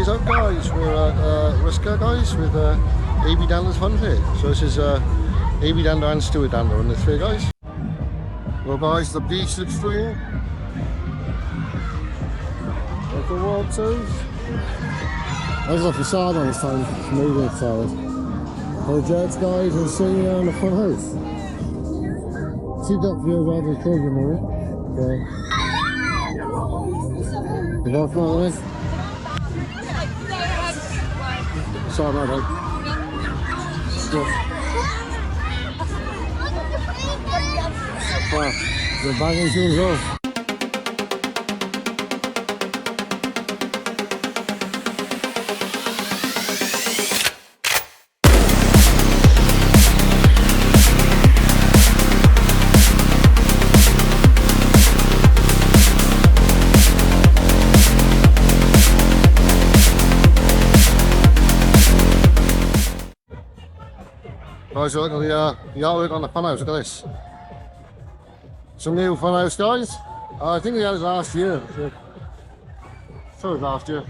is out, guys. We're at Risca, guys, with Abie Danters Funfair. So this is Abie Danter and Stuart Danter on this fair, guys. Well, guys, the beach looks free. Like the Waltzers. There's a facade on this time. It's moving facade. The Jets, guys, Insania on the front house. See that view of the program, alright? Okay. You got front of this? Sorry about that. Wow, the banging tunes off. Guys, look at the artwork on the funhouse, look at this. Some new funhouse, guys. I think they had it last year. So it was last year.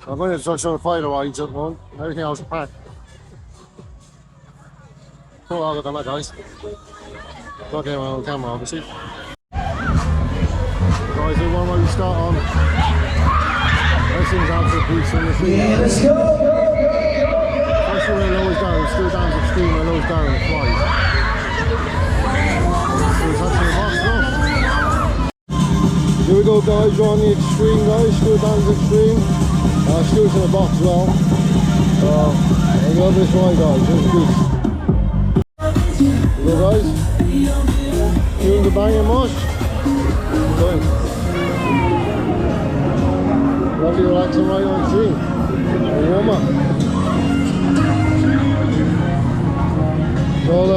I'm going to touch on the fire rides at the moment. Everything else is packed. Cool, I'll look at that, guys. Got him on camera, obviously. Guys, we want to start on. Everything's absolute beast on the scene. Yeah, let's go! When it lows down, it's still down to extreme, when it lows down, it flies. So it's actually a box now. Here we go, guys, we're on the extreme, guys, still down to extreme. Still in the box as well. I love this ride, guys, it's a beast. Here we go, guys. Doing the banging mush. Going. Lovely relaxing ride on extreme. And warm up. Well,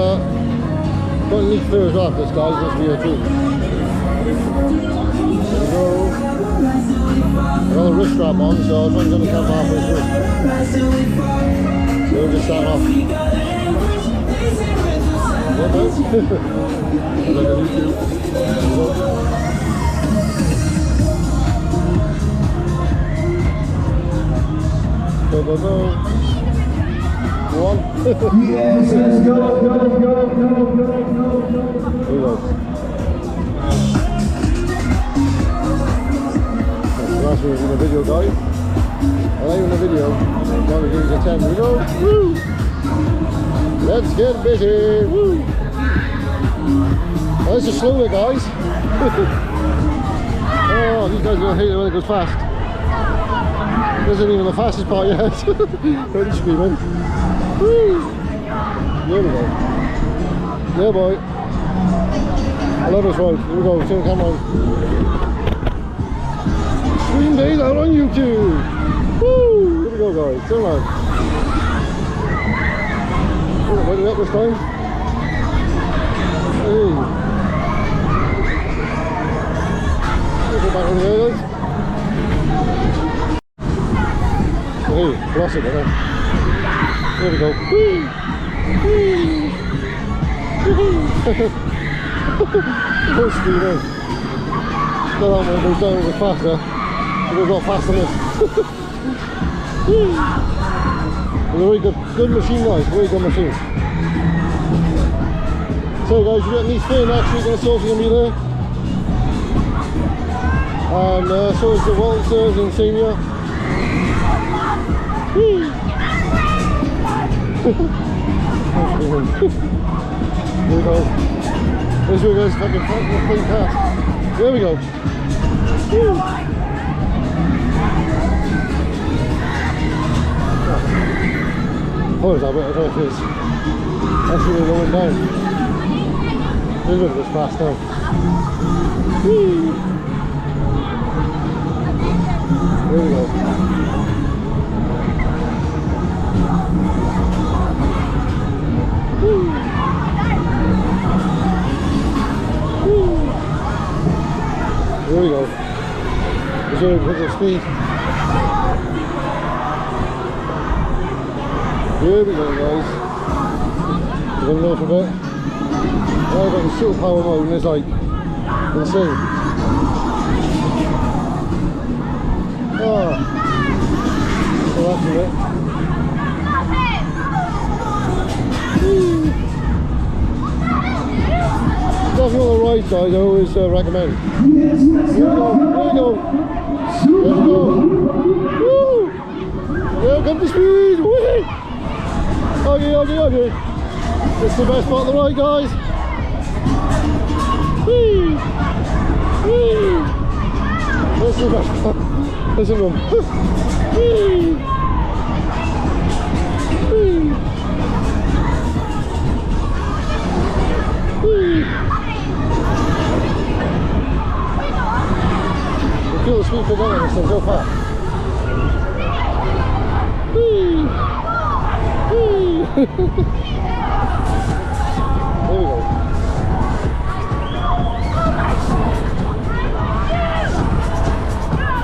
got a neat fur as well, this guys, this video too. There we go. I got a wrist strap on, so I was trying to come halfway through. So we'll just start off. Yeah, guys. Like on YouTube. Go, go, go. Go on. Yes, let's go, go, go, go, go, go. Here we go. That's what we're in the video, guys. I like in the video. Now we're getting to 10. We go. Woo! Let's get busy. Woo! Oh, this is slower, guys. Oh, these guys are going to hate it when it goes fast. This isn't even the fastest part yet. Already screaming. Woo! There we go. Yeah, boy. I love this ride. Here we go. Turn the camera on. Stream days out on YouTube. Woo! Here we go, guys. Turn on. Oh, wait up this time. Hey. Let's go back on the air, guys. Hey, Flashig, I think. There we go. Woo! Woo! Full speed in. Still on when it goes down a bit faster. It goes a lot faster than this. It's a very good machine, guys. Very good machine. So, guys, you're getting these fair next week, and the sauce is going to be there. And so is the Waltzer and Insania. Here we go. This way goes fucking pretty fast. There we go. Woo. Oh, is that bit? I don't know if it is. That's really going down. This one goes fast now. Woo. There we go. There we go. Reserve because of speed. Here we go, guys. We're going to go for a bit. Now I've got the super power mode and it's like insane. Oh, that's it. Definitely on the right side, I always recommend. Here we go, here we go. Let's go. Woo! Here comes the speed! Whee! Okay, okay, okay. This is the best part of the ride, guys. Whee! Whee! This is the best part. There's a room. Whee! Whee! Whee! You feel the speed pick up on this thing so fast. Whee! Whee! There we go.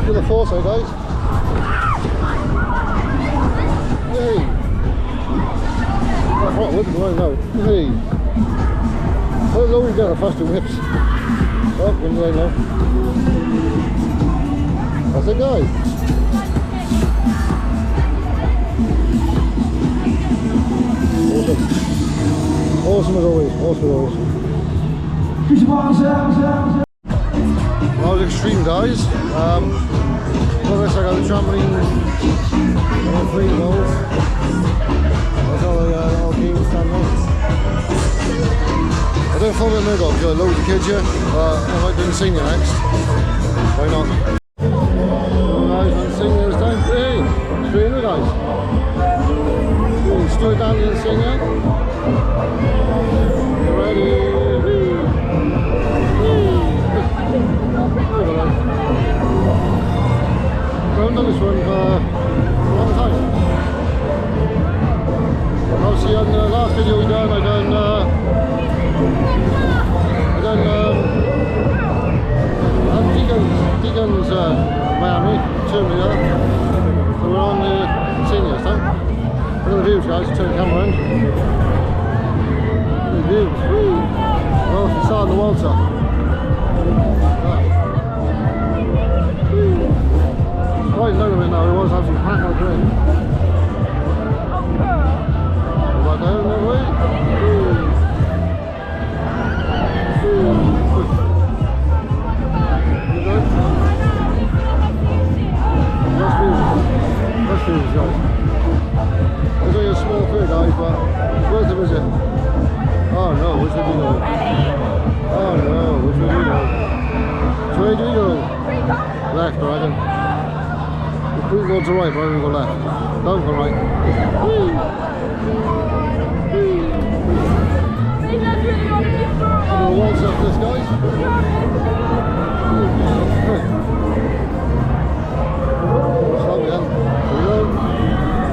Feel the force out, guys. Yay! That's what whipping right now. Yay! The lower you get, the faster whips. Oh, in there now. That's it, guys. Awesome. Awesome as always. Awesome as always. That was extreme, guys. Look, I got the trampoline, all 3 balls. That's all the games stand on. I don't follow them because I've got loads of kids here, but I might do Insania next. Why not? Well, guys, Insania this time. Hey! Straight in, guys. Straight down the Insania. Ready? I haven't done this one for a long time. Obviously, on the last video we done, I done Deacon's Miami, Terminal. So we're on the Insania this time. Look at the views, guys. Turn the camera around. Look at the views. Woo! Well, if you saw the Waltzer. Quite low of it now, it was actually packed like rain. Right down that way. That's views, guys. There's only a small fair, guys, but it's worth a visit. Oh no, which way do we go? Oh no, which way do we go? So where do we go? Left, I reckon. We can go to right, but I'm going to go left. Don't go right. Whee! Whee! I'm going to waltz up this, guys. Stop again. Here we go.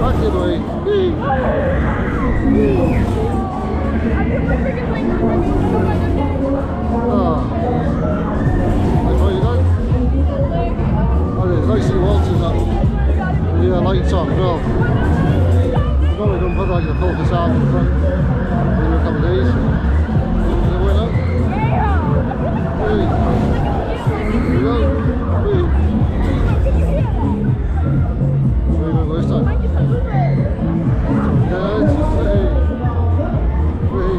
Back the other way. Whee! Whee! Ah. That's where you go. Oh, there's nice little waltzes up. Yeah, lights on as well. We've probably done put like the full facade in front in a couple of days. Is it going up? Hey. Here we go. Hey. Where are we going to go this time? Guys, hey. Hey.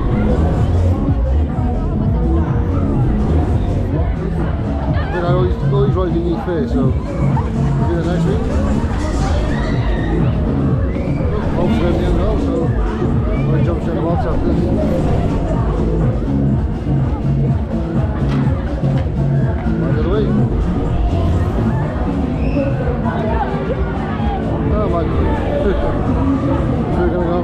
I always ride unique face, so we'll do that next week. Hopefully at the end well, so I'm going to jump straight to Waltzer after this. Right the way. Oh my god. Where are we going to go?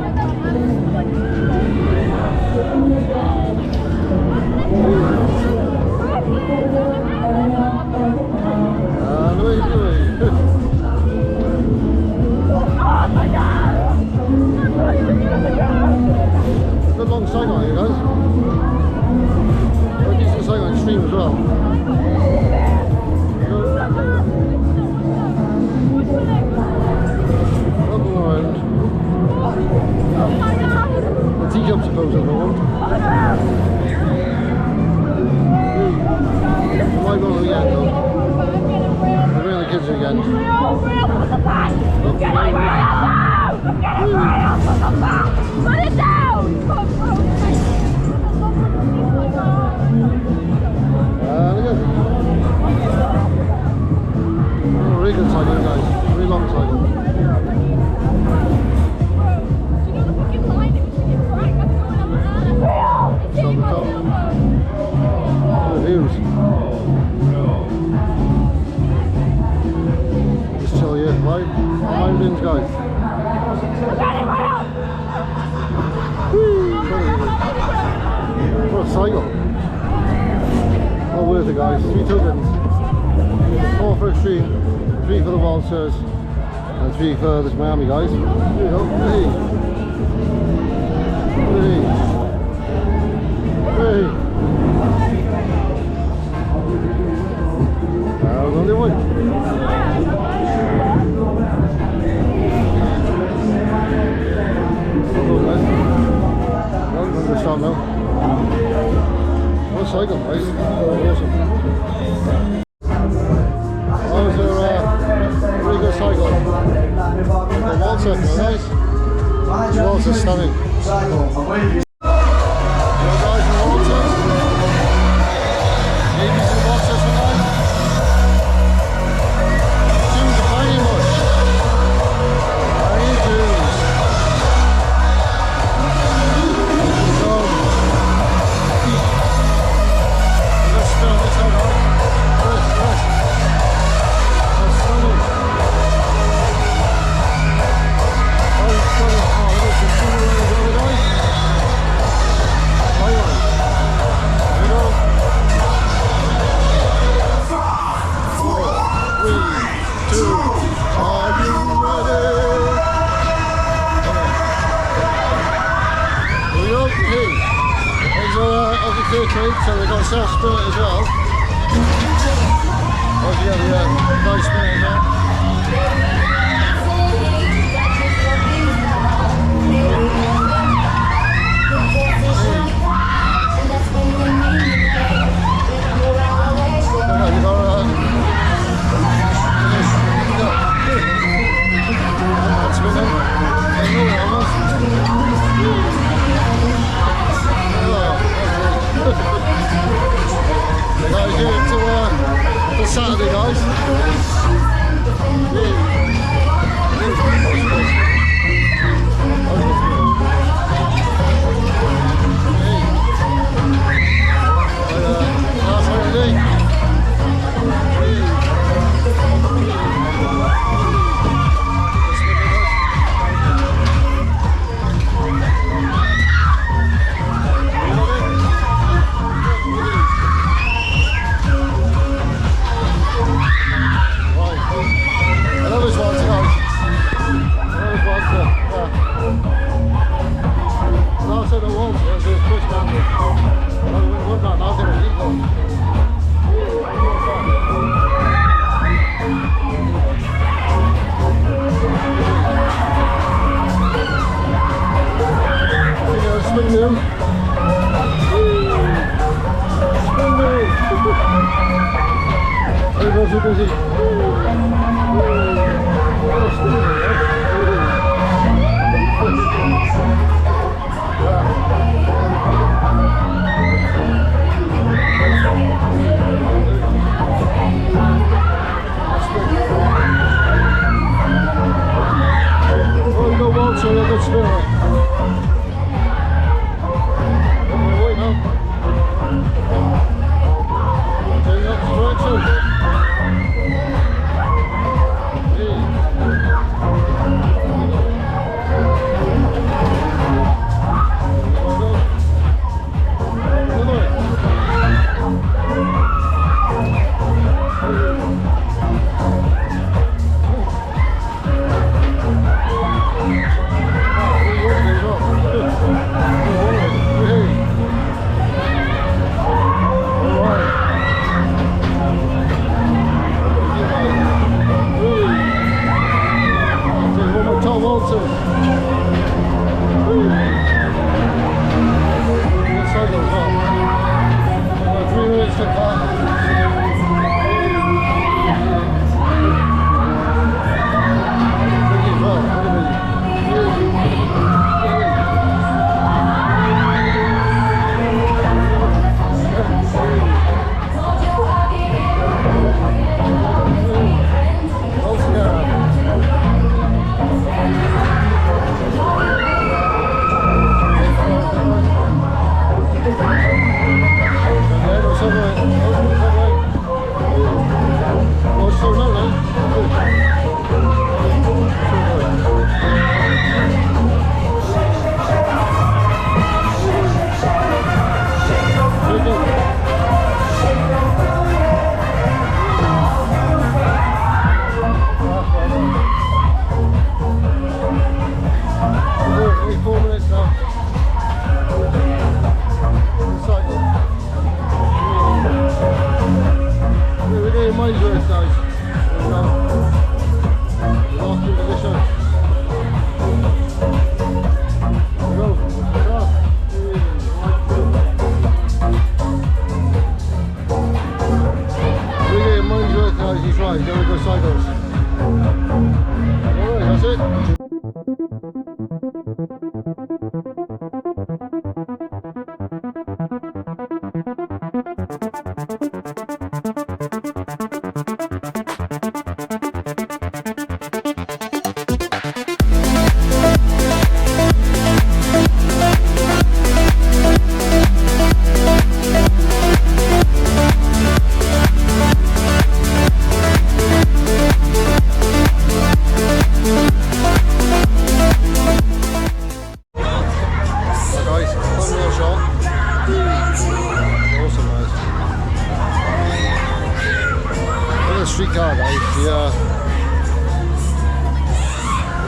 Good long sight on here, guys. Quite decent sight on extreme as well. Up and around. The teacups are closed at the moment. I might go to the end though. We're bringing the kids again. you. Mind bins, guys. What a cycle. Well worth it, guys. 3 tokens. 4 for Extreme, 3 for the Waltzers, and 3 for this Miami, guys. Here we go. Hey. How's on the way? I'm going to start now. What a cycle, guys. Awesome. That was a pretty good cycle. The Waltzer, nice. The Waltzer stunning. So they've got self-spinning as well. Oh, yeah, nice spinning as well. Saturday, guys.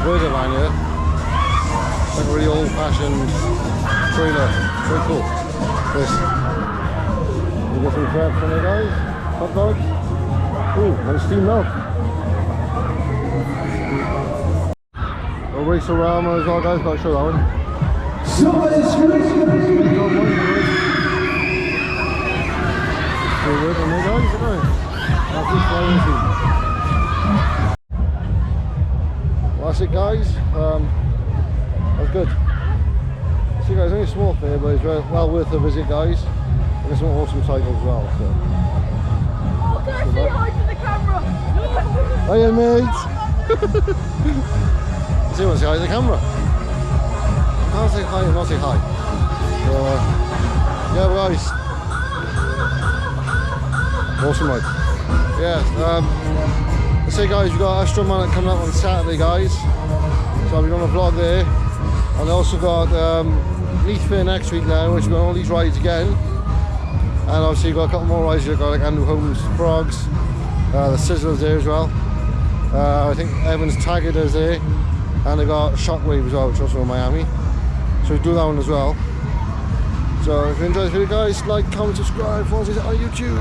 Burger van here. Like a really old-fashioned trailer. Very cool. This. We got some crab from there, guys. Hot dog. Ooh, and steamed milk. A Racerama as well, guys. Got to show that one. Somebody scream! Very good on there, guys, isn't it? Well, that's it, guys. That's good. See, guys, only a small fair, but it's well worth a visit, guys. And there's some awesome cycles as well. So. Oh, can I say hi to the camera? Hiya, mate. You see, want to say hi to the camera? You can't say hi and not say hi. So, yeah, guys. Awesome, mate. Yeah, let's say, guys, we've got Astro Man coming up on Saturday, guys. So I'll be on a vlog there. And I also got Leith Fair next week now, which we've got all these rides again. And obviously, you've got a couple more rides. You've got like Andrew Holmes Frogs, the Sizzlers there as well. I think Evans Taggart is there. And they got Shockwave as well, which is also in Miami. So we do that one as well. So if you enjoyed this video, guys, like, comment, subscribe, follow us on YouTube.